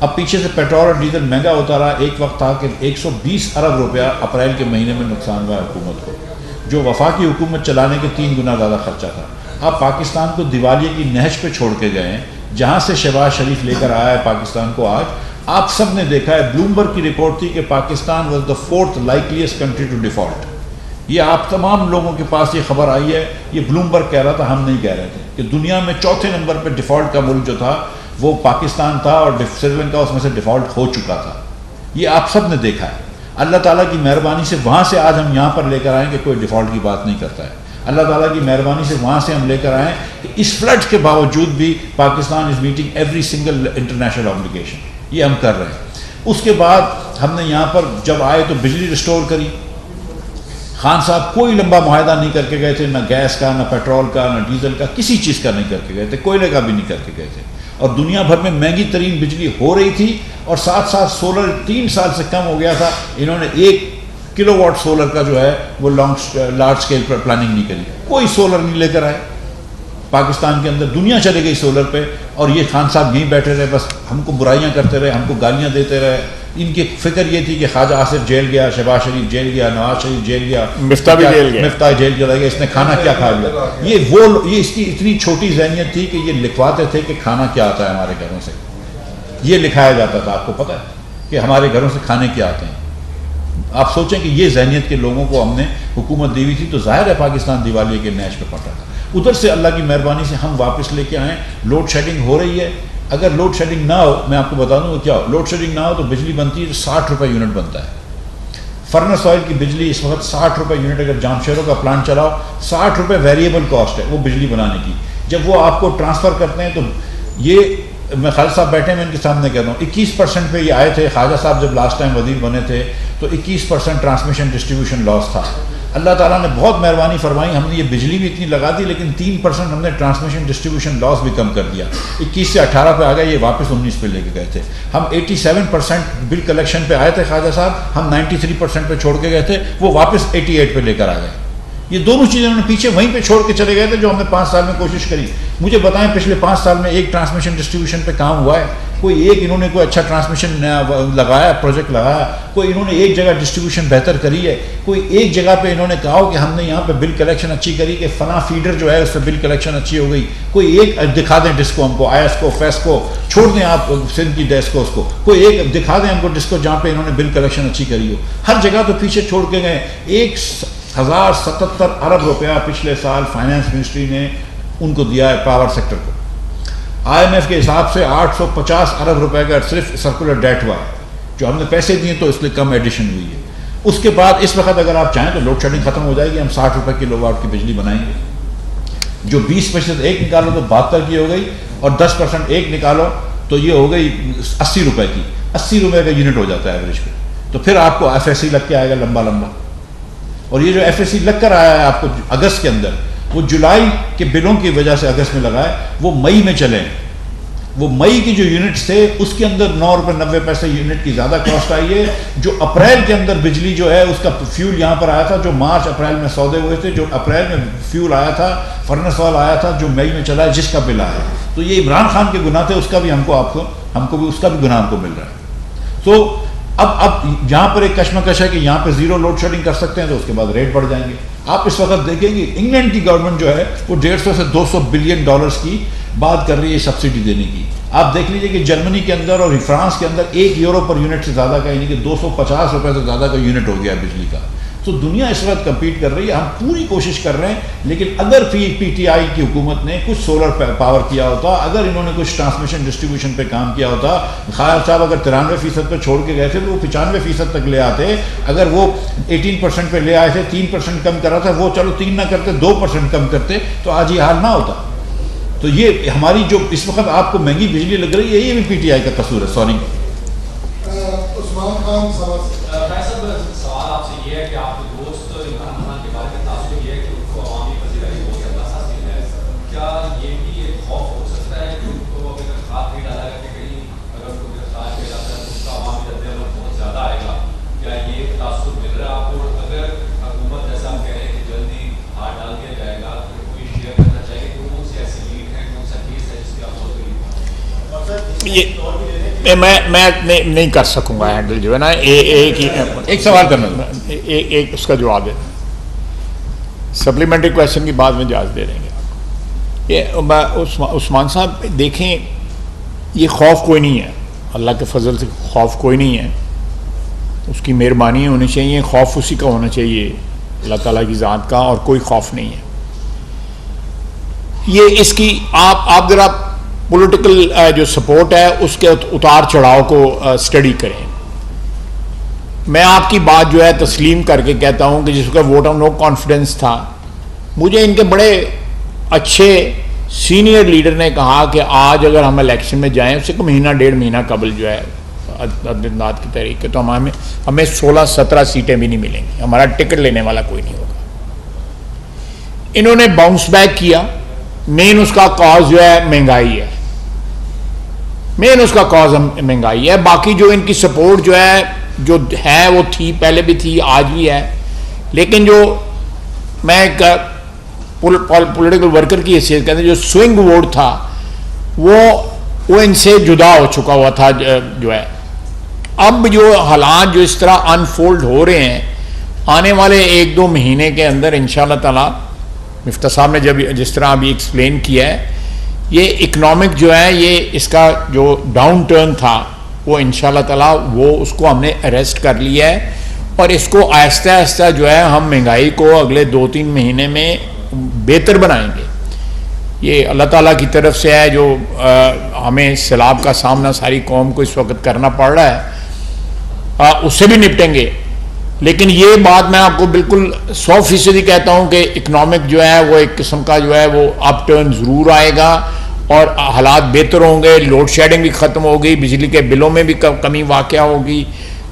अब पीछे से पेट्रोल और डीजल महंगा होता रहा। एक वक्त था कि 120 अरब रुपया अप्रैल के महीने में नुकसान हुआ हुकूमत को, जो वफाकी हुकूमत चलाने के 3 गुना ज़्यादा खर्चा था। अब पाकिस्तान को दिवालिये की नहज पे छोड़ के गए हैं, जहाँ से शहबाज शरीफ लेकर आया है पाकिस्तान को। आज आप सब ने देखा है, ब्लूमबर्ग की रिपोर्ट थी कि Pakistan was the 4th likeliest country to default. ये आप तमाम लोगों के पास ये खबर आई है, ये ब्लूमबर्ग कह रहा था, हम नहीं कह रहे थे, कि दुनिया में 4थे नंबर पर डिफ़ॉल्ट का मुल्क जो था वो पाकिस्तान था, और श्रीलंका उसमें से डिफ़ॉल्ट हो चुका था। ये आप सब ने देखा है। अल्लाह ताला की मेहरबानी से वहाँ से आज हम यहाँ पर लेकर आएँ कि कोई डिफ़ॉल्ट की बात नहीं करता है। अल्लाह ताला की मेहरबानी से वहाँ से हम लेकर आएँ कि इस फ्लड के बावजूद भी Pakistan is meeting every single international obligation, ये हम कर रहे हैं। उसके बाद हमने यहाँ पर जब आए तो बिजली रिस्टोर करी। खान साहब कोई लंबा मुआहदा नहीं करके गए थे, ना गैस का, ना पेट्रोल का, ना डीजल का, किसी चीज़ का नहीं करके गए थे, कोयले का भी नहीं करके गए थे। और दुनिया भर में महंगी तरीन बिजली हो रही थी, और साथ साथ सोलर 3 साल से कम हो गया था। इन्होंने 1 किलोवाट सोलर का जो है वो लार्ज स्केल पर प्लानिंग नहीं करी, कोई सोलर नहीं लेकर आए पाकिस्तान के अंदर। दुनिया चले गई सोलर पे, और ये खान साहब यहीं बैठे रहे, बस हमको बुराइयां करते रहे, हमको गालियां देते रहे। इनकी फिक्र ये थी कि ख्वाजा आसिफ जेल गया, शहबाज शरीफ जेल गया, नवाज शरीफ जेल गया, मिफ्ता जेल चला गया, इसने खाना क्या खा लिया। ये इसकी इतनी छोटी जहनियत थी कि ये लिखवाते थे कि खाना क्या आता है हमारे घरों से, ये लिखाया जाता था, आपको पता है कि हमारे घरों से खाने क्या आते हैं। आप सोचें कि ये जहनियत के लोगों को हमने हुकूमत दी हुई थी, तो जाहिर है पाकिस्तान दिवालिये के नहज पे पटा था। उधर से अल्लाह की मेहरबानी से हम वापस लेके आए। लोड शेडिंग हो रही है, अगर लोड शेडिंग ना हो, मैं आपको बता दूँ क्या हो, लोड शेडिंग ना हो तो बिजली बनती है तो 60 रुपये यूनिट बनता है। फर्नेस ऑयल की बिजली इस वक्त 60 रुपये यूनिट, अगर जामशेरों का प्लांट चलाओ 60 रुपये वेरिएबल कॉस्ट है वो बिजली बनाने की। जब वो आपको ट्रांसफ़र करते हैं तो ये, मैं खालिद साहब बैठे मैं इनके सामने कहता हूँ 21% पे ये आए थे। ख्वाजा साहब जब लास्ट टाइम वजीर बने थे तो 21% ट्रांसमिशन डिस्ट्रीब्यूशन लॉस था। अल्लाह ताला ने बहुत मेहरबानी फरमाई, हमने ये बिजली भी इतनी लगा दी लेकिन 3% हमने ट्रांसमिशन डिस्ट्रीब्यूशन लॉस भी कम कर दिया। 21 से 18 पे आ गए, ये वापस 19 पे लेके गए थे। हम 87% बिल कलेक्शन पे आए थे ख्वाजा साहब, हम 93% पे छोड़ के गए थे, वो वापस 88 पे लेकर आ गए। ये दोनों चीज़ें उन्होंने पीछे वहीं पे छोड़ के चले गए थे जो हमने 5 साल में कोशिश करी। मुझे बताएं पिछले 5 साल में एक ट्रांसमिशन डिस्ट्रीब्यूशन पे काम हुआ है? कोई एक इन्होंने कोई अच्छा ट्रांसमिशन लगाया, प्रोजेक्ट लगाया? कोई इन्होंने एक जगह डिस्ट्रीब्यूशन बेहतर करी है? कोई एक जगह पे इन्होंने कहा हो कि हमने यहाँ पे बिल कलेक्शन अच्छी करी कि फला फीडर जो है उस पर बिल कलेक्शन अच्छी हो गई? कोई एक दिखा दें डिस्को हमको, ISCO, FESCO छोड़ दें आप सिंध की डेस्कोस को, कोई एक दिखा दें हमको डिस्को जहाँ पे इन्होंने बिल कलेक्शन अच्छी करी हो। हर जगह तो पीछे छोड़ के गए। 1077 अरब रुपया पिछले साल फाइनेंस मिनिस्ट्री ने उनको दिया है पावर सेक्टर को। IMF के हिसाब से 850 अरब रुपए का सिर्फ सर्कुलर डेट हुआ है, जो हमने पैसे दिए तो इसलिए कम एडिशन हुई है। उसके बाद इस वक्त अगर आप चाहें तो लोड शेडिंग खत्म हो जाएगी, हम 60 रुपए किलोवाट की बिजली बनाएंगे। जो 20% एक निकालो तो 72 की हो गई, और 10% एक निकालो तो ये हो गई 80 रुपए की। 80 रुपए का यूनिट हो जाता है एवरेज पे। तो फिर आपको FSC लग के आएगा लंबा लंबा, और ये जो FSC लग कर आया है आपको अगस्त के अंदर, वो जुलाई के बिलों की वजह से अगस्त में लगा है, वो मई में चले। वो मई की जो यूनिट्स थे उसके अंदर 9 रुपये 90 पैसे यूनिट की ज़्यादा कॉस्ट आई है। जो अप्रैल के अंदर बिजली जो है उसका फ्यूल यहाँ पर आया था, जो मार्च अप्रैल में सौदे हुए थे, जो अप्रैल में फ्यूल आया था, फर्नेस ऑयल आया था, जो मई में चला है, जिसका बिल आया है। तो ये इमरान खान के गुनाह थे, उसका भी हमको भी उसका भी गुनाह हमको मिल रहा है। तो अब यहाँ पर एक कश्मकश है कि यहाँ पे जीरो लोड शेडिंग कर सकते हैं तो उसके बाद रेट बढ़ जाएंगे। आप इस वक्त देखेंगे इंग्लैंड की गवर्नमेंट जो है वो 150 से 200 बिलियन डॉलर्स की बात कर रही है सब्सिडी देने की। आप देख लीजिए कि जर्मनी के अंदर और फ्रांस के अंदर 1 यूरो पर यूनिट से ज़्यादा का, यानी कि 250 रुपये से ज़्यादा का यूनिट हो गया है बिजली का। तो दुनिया इस वक्त कम्पीट कर रही है, हम पूरी कोशिश कर रहे हैं। लेकिन अगर PTI की हुकूमत ने कुछ सोलर पावर किया होता, अगर इन्होंने कुछ ट्रांसमिशन डिस्ट्रीब्यूशन पे काम किया होता, खायर साहब अगर 93% पे छोड़ के गए थे तो वो 95% तक ले आते। अगर वो 18% पे ले आए थे, 3% कम करा था, वो चलो 3 ना करते 2% कम करते तो आज ये हाल ना होता। तो ये हमारी जो इस वक्त आपको महंगी बिजली लग रही है, ये भी PTI का कसूर है। सॉरी उस्मान खान साहब, सवाल आपसे ये है कि आपके दोस्त इमरान खान के बारे में तासुर ये है कि उनको अवामी वज़ीर बहुत ज़्यादा हासिल है। क्या ये भी एक खौफ हो सकता है कि उनको अगर हाथ नहीं डाला गया कि कहीं अगर उनको गिरफ्तार किया जाता है तो उसका अवामी रद्द-ए-अमल बहुत ज़्यादा आएगा? क्या ये तासुर मिल रहा है आपको? अगर हुकूमत जैसा आप कह रहे हैं कि जल्दी हाथ डाल दिया जाएगा तो कोई शेयर करना चाहिए तो कौन सी ऐसी लीड है, कौन सा केस है जिसके आप मैं नहीं कर सकूंगा हैंडल जो है ना। एक सवाल करना, एक उसका जवाब दे, सप्लीमेंट्री क्वेश्चन की बाद में इजाज़त दे देंगे। ये उस्मान साहब देखें, ये खौफ कोई नहीं है, अल्लाह के फजल से खौफ कोई नहीं है, उसकी मेहरबानी होनी चाहिए। खौफ उसी का होना चाहिए, अल्लाह ताला की ज़ात का, और कोई खौफ नहीं है। ये इसकी आप ज़रा पॉलिटिकल जो सपोर्ट है उसके उतार चढ़ाव को स्टडी करें। मैं आपकी बात जो है तस्लीम करके कहता हूं कि जिसका वोट ऑफ नो कॉन्फिडेंस था, मुझे इनके बड़े अच्छे सीनियर लीडर ने कहा कि आज अगर हम इलेक्शन में जाएं उससे को महीना 1.5 महीना कबल जो है अदनात के तरीके तो हमें 16-17 सीटें भी नहीं मिलेंगी, हमारा टिकट लेने वाला कोई नहीं होगा। इन्होंने बाउंस बैक किया। मेन उसका कॉज जो है महंगाई है, मेन उसका कॉज महंगाई है। बाकी जो इनकी सपोर्ट जो है वो थी, पहले भी थी, आज भी है। लेकिन जो मैं एक पॉलिटिकल वर्कर की हैसियत कहते हैं, जो स्विंग वोट था वो इनसे जुदा हो चुका हुआ था जो है। अब जो हालात जो इस तरह अनफोल्ड हो रहे हैं, आने वाले 1-2 महीने के अंदर इंशाअल्लाह ताला, मिफ्ता साहब ने जब जिस तरह अभी एक्सप्लेन किया है, ये इकनॉमिक जो है, ये इसका जो डाउन टर्न था वो इंशाअल्लाह ताला वो उसको हमने अरेस्ट कर लिया है, और इसको आहिस्ता आहिस्ता जो है हम महंगाई को अगले 2-3 महीने में बेहतर बनाएंगे। ये अल्लाह ताला की तरफ से है जो हमें सैलाब का सामना सारी कौम को इस वक्त करना पड़ रहा है, उससे भी निपटेंगे। लेकिन ये बात मैं आपको बिल्कुल 100% कहता हूँ कि इकनॉमिक जो है वो एक किस्म का जो है वो अप टर्न ज़रूर आएगा और हालात बेहतर होंगे, लोड शेडिंग भी ख़त्म होगी, बिजली के बिलों में भी कमी वाक़या होगी,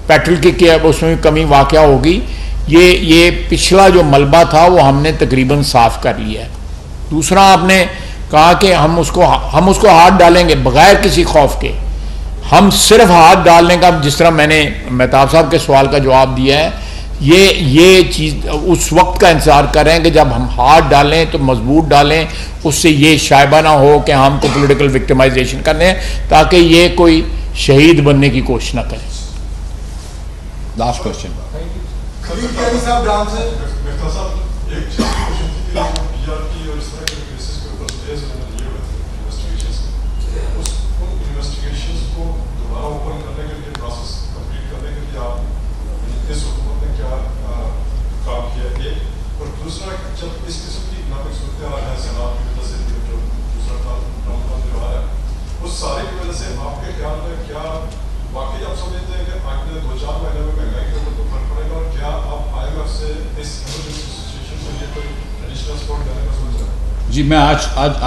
पेट्रोल की उसमें भी कमी वाक़या होगी। ये पिछला जो मलबा था वो हमने तकरीबन साफ़ कर लिया है। दूसरा आपने कहा कि हम उसको हाथ डालेंगे बग़ैर किसी खौफ के। हम सिर्फ हाथ डालने का, जिस तरह मैंने मेहताब साहब के सवाल का जवाब दिया है, ये चीज़ उस वक्त का इंतज़ार कर रहे हैं कि जब हम हाथ डालें तो मजबूत डालें, उससे ये शायबा ना हो कि हमको पॉलिटिकल विक्टिमाइजेशन करने हैं, ताकि ये कोई शहीद बनने की कोशिश ना करें। Last question. सारे की वजह से आपके ख्याल में क्या वाकई आप समझते हैं कि अगले 2-4 महीने में महंगाई के ऊपर तो फर्क पड़ेगा, और क्या आप IMF से इस इमरजेंसी सिचुएशन में ये कोई एडिशनल सपोर्ट देने का सोच रहे हैं? जी, मैं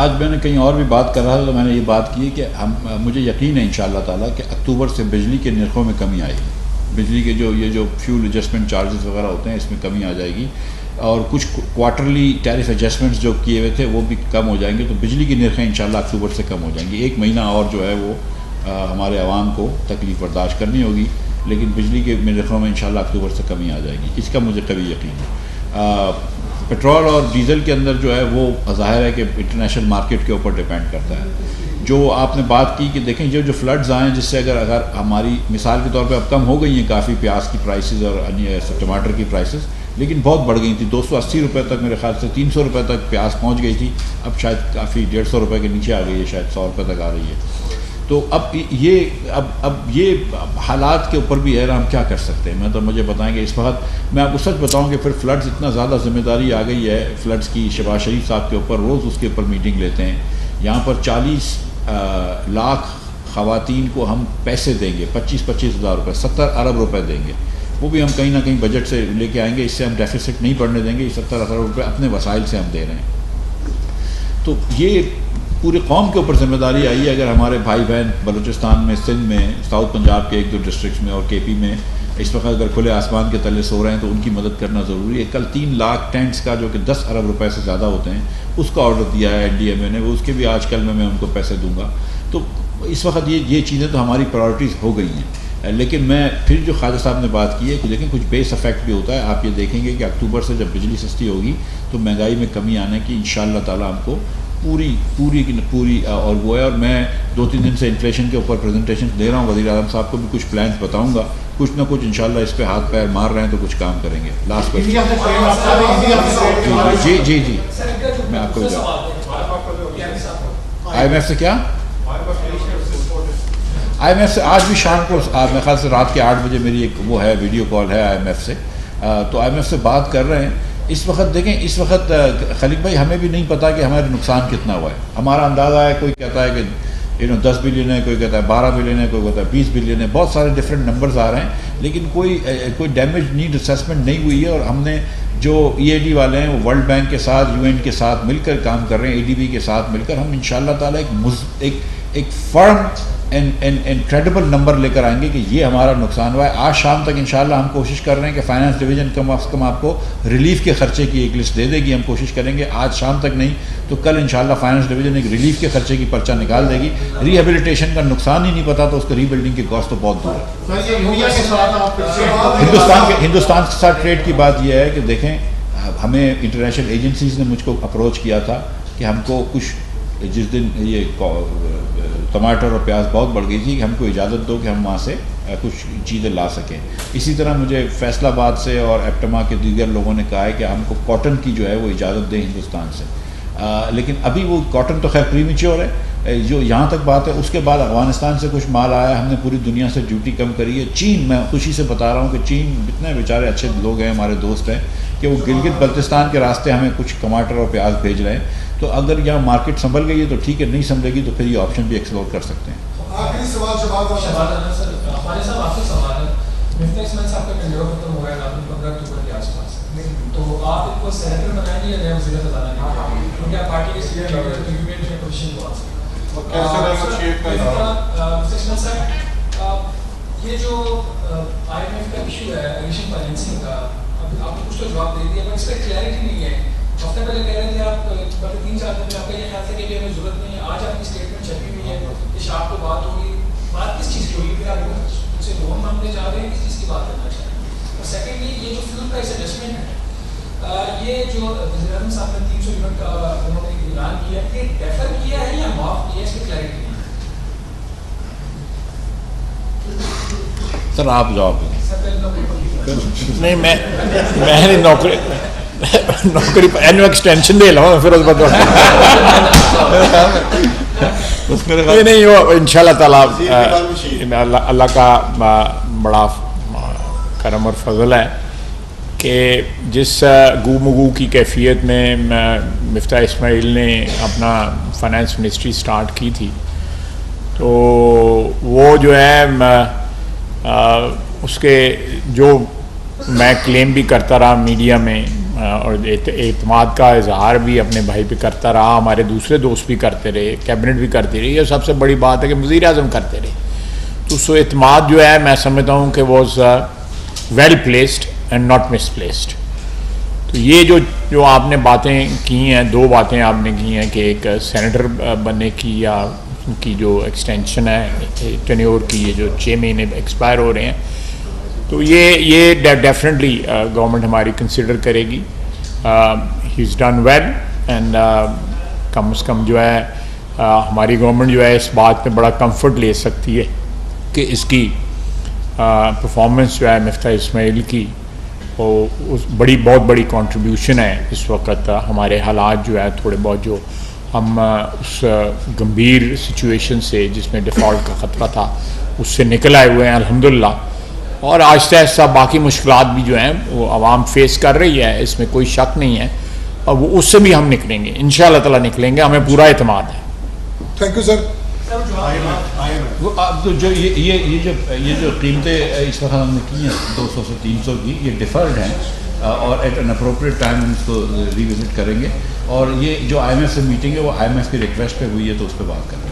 आज मैंने कहीं और भी बात कर रहा था तो मैंने ये बात की कि मुझे यकीन है इंशाअल्लाह ताला कि अक्टूबर से बिजली के निर्खों में कमी आएगी। बिजली के जो फ्यूल एडजस्टमेंट चार्जेस वगैरह होते हैं इसमें कमी आ जाएगी, और कुछ क्वार्टरली टैरिफ एडजस्टमेंट्स जो किए हुए थे वो भी कम हो जाएंगे। तो बिजली की निर्खें इंशाल्लाह अक्टूबर से कम हो जाएंगी। 1 महीना और जो है वो हमारे आवाम को तकलीफ़ बर्दाश्त करनी होगी, लेकिन बिजली के निर्खों में इंशाल्लाह अक्टूबर से कमी आ जाएगी, इसका मुझे कभी यकीन है। पेट्रोल और डीज़ल के अंदर जो है वो ज़ाहिर है कि इंटरनेशनल मार्केट के ऊपर डिपेंड करता है। जो आपने बात की कि देखें जो फ्लड्स आए हैं, जिससे अगर हमारी मिसाल के तौर पे अब कम हो गई हैं काफ़ी प्याज की प्राइसेस और अन्य टमाटर की प्राइसेस, लेकिन बहुत बढ़ गई थी। 280 रुपये तक, मेरे ख्याल से 300 रुपये तक प्याज पहुंच गई थी, अब शायद काफ़ी 150 रुपये के नीचे आ गई है, शायद 100 रुपये तक आ रही है। तो अब ये हालात के ऊपर भी है, हम क्या कर सकते हैं। मैं तो मुझे बताएंगे इस वक्त मैं आपको सच बताऊं कि फिर फ्लड्स इतना ज़्यादा जिम्मेदारी आ गई है फ्लड्स की। शहबाज शरीफ साहब के ऊपर रोज़ उसके ऊपर मीटिंग लेते हैं। यहाँ पर 40 लाख ख़वातीन को हम पैसे देंगे, 25-25 हज़ार रुपये, 70 अरब रुपये देंगे। वो भी हम कहीं ना कहीं बजट से लेके आएंगे, इससे हम डेफिसिट नहीं बढ़ने देंगे। 70 अरब रुपये अपने वसाइल से हम दे रहे हैं। तो ये पूरे कौम के ऊपर जिम्मेदारी आई है। अगर हमारे भाई बहन बलूचिस्तान में, सिंध में, साउथ पंजाब के 1-2 डिस्ट्रिक्ट्स में और KP में इस वक्त अगर खुले आसमान के तले सो रहे हैं तो उनकी मदद करना ज़रूरी है। कल 3 लाख टेंट्स का, जो कि 10 अरब रुपए से ज़्यादा होते हैं, उसका ऑर्डर दिया है NDMA ने, वो उसके भी आजकल में मैं उनको पैसे दूंगा। तो इस वक्त ये चीज़ें तो हमारी प्रायोरिटीज़ हो गई हैं। लेकिन मैं फिर जो ख्वाजा साहब ने बात की है कि देखें कुछ बेस इफेक्ट भी होता है। आप ये देखेंगे कि अक्टूबर से जब बिजली सस्ती होगी तो महंगाई में कमी आने की इंशाअल्लाह ताला हमको पूरी और वो है। और मैं 2-3 दिन से इन्फ्लेशन के ऊपर प्रेजेंटेशन दे रहा हूँ, वज़ीर आज़म साहब को भी कुछ प्लान्स बताऊँगा। कुछ ना कुछ इंशाअल्लाह इस पे हाथ पैर मार रहे हैं तो कुछ काम करेंगे। Last question. जी मैं आपको IMF से क्या IMF से आज भी शाम को मेरे ख्याल से रात के 8 बजे मेरी एक वो है वीडियो कॉल है IMF से। तो IMF से बात कर रहे हैं। इस वक्त देखें, इस वक्त खलीक भाई हमें भी नहीं पता कि हमारा नुकसान कितना हुआ है। हमारा अंदाज़ा है, कोई कहता है कि 10 बिलियन है, कोई कहता है 12 बिलियन है, कोई कहता है 20 बिलियन है, बहुत सारे डिफरेंट नंबर्स आ रहे हैं, लेकिन कोई डैमेज नीड असेसमेंट नहीं हुई है। और हमने जो EAD वाले हैं वो वर्ल्ड बैंक के साथ, UN के साथ मिलकर काम कर रहे हैं, ADB के साथ मिलकर हम इंशाअल्लाह ताला एक फर्म एंड क्रेडिबल नंबर लेकर आएंगे कि ये हमारा नुकसान हुआ है। आज शाम तक इंशाल्लाह हम कोशिश कर रहे हैं कि फाइनेंस डिवीज़न कम अज़ कम आपको रिलीफ के खर्चे की एक लिस्ट दे देगी। हम कोशिश करेंगे आज शाम तक नहीं तो कल इंशाल्लाह फाइनेंस डिवीज़न एक रिलीफ के खर्चे की पर्चा निकाल देगी। रिहेबिलिटेशन का नुकसान ही नहीं पता तो उसको रीबिल्डिंग की कॉस्ट तो बहुत दूर है। हिंदुस्तान के साथ ट्रेड की बात यह है कि देखें, हमें इंटरनेशनल एजेंसीज़ ने मुझको अप्रोच किया था कि हमको कुछ, जिस दिन ये टमाटर और प्याज बहुत बढ़ गई थी, कि हमको इजाज़त दो कि हम वहाँ से कुछ चीज़ें ला सकें। इसी तरह मुझे फैसलाबाद से और एप्टमा के दीगर लोगों ने कहा है कि हमको कॉटन की जो है वो इजाज़त दें हिंदुस्तान से। लेकिन अभी वो कॉटन तो खैर प्रीमेच्योर है। जो यहाँ तक बात है, उसके बाद अफ़गानिस्तान से कुछ माल आया, हमने पूरी दुनिया से ड्यूटी कम करी है। चीन, मैं खुशी से बता रहा हूँ कि चीन इतने बेचारे अच्छे लोग हैं, हमारे दोस्त हैं, कि वो गिलगित बल्तिस्तान के रास्ते हमें कुछ टमाटर और प्याज भेज रहे हैं। तो अगर यहाँ मार्केट संभल गई है तो ठीक है, नहीं संभलेगी तो फिर ये ऑप्शन भी एक्सप्लोर कर सकते हैं। आखिरी सवाल मिफ्ता इस्माइल साहब का टेन्योर खत्म हो गया 15 अक्टूबर के आसपास, तो आप इनको सेनेटर बनाएंगे या नया वज़ीर खजाना नहीं, क्योंकि आप पार्टी के सीनियर लीडर तो यूनियन में पोजीशन को ये जो IMF का इशू है एडिशन फाइनेंसिंग का, आपने कुछ तो जवाब दे दिया, पर इस पर क्लैरिटी नहीं है। हफ्ते पहले कह रहे थे आप, मतलब 3-4 दिन में आपका ये ख्याल था कि हमें जरूरत नहीं है, आज आपकी स्टेटमेंट छपी हुई है कि शाम को बात होगी, बात किस चीज़ की होगी, फिर आप उनसे लोन मांगने जा रहे हैं, किस चीज़ की बात करना चाह रहे हैं? और सेकेंडली ये जो फ्यूल प्राइस एडजस्टमेंट है, ये जो वज़ीर आज़म साहब ने 300 यूनिट का उन्होंने ऐलान किया, ये डेफर किया है या माफ किया है, इसकी क्लैरिटी नहीं है। सर आप जवाब दें। नहीं मैं नौकरी एनुअल एक्सटेंशन दे लवा फिर उस बाद नहीं वो इंशाल्लाह ताला अल्लाह का बड़ा करम और फजल है कि जिस गुमगू की कैफियत में मिफ्ता इस्माइल ने अपना फाइनेंस मिनिस्ट्री स्टार्ट की थी, तो वो जो है उसके जो मैं क्लेम भी करता रहा मीडिया में और एतमाद का इजहार भी अपने भाई पे करता रहा, हमारे दूसरे दोस्त भी करते रहे, कैबिनेट भी करती रही, और सबसे बड़ी बात है कि वज़ीर आज़म करते रहे, तो सो एतमाद जो है मैं समझता हूँ कि was well placed and not misplaced. तो ये जो आपने बातें की हैं, 2 बातें आपने की हैं कि एक सेनेटर बनने की या उनकी जो एक्सटेंशन है टेन्योर की, ये जो 6 महीने एक्सपायर हो रहे हैं, तो ये डेफिनेटली गवर्नमेंट हमारी कंसिडर करेगी। He is done well and come से कम जो है हमारी गवर्नमेंट जो है इस बात पे बड़ा कंफर्ट ले सकती है कि इसकी परफॉर्मेंस जो है मिफ्ता इस्माइल की वो बहुत बड़ी कंट्रीब्यूशन है इस वक्त हमारे हालात जो है थोड़े बहुत जो हम उस गंभीर सिचुएशन से जिसमें डिफ़ॉल्ट का ख़तरा था उससे निकल आए हुए हैं अल्हम्दुलिल्लाह, और आहिस्ता आहिस्ता बाकी मुश्किलात भी जो हैं वो आवाम फेस कर रही है, इसमें कोई शक नहीं है, और वो उससे भी हम निकलेंगे इंशाअल्लाह ताला निकलेंगे, हमें पूरा एतमाद है। Thank you sir. तो जो ये जो कीमतें इस वक्त हमने की हैं 200 से 300 की, ये डिफर्ड हैं और एट एन अप्रोप्रिएट टाइम हम इसको रिविजिट करेंगे, और ये जो IMF से मीटिंग है वो IMF की रिक्वेस्ट पे हुई है, तो उस पर बात करेंगे।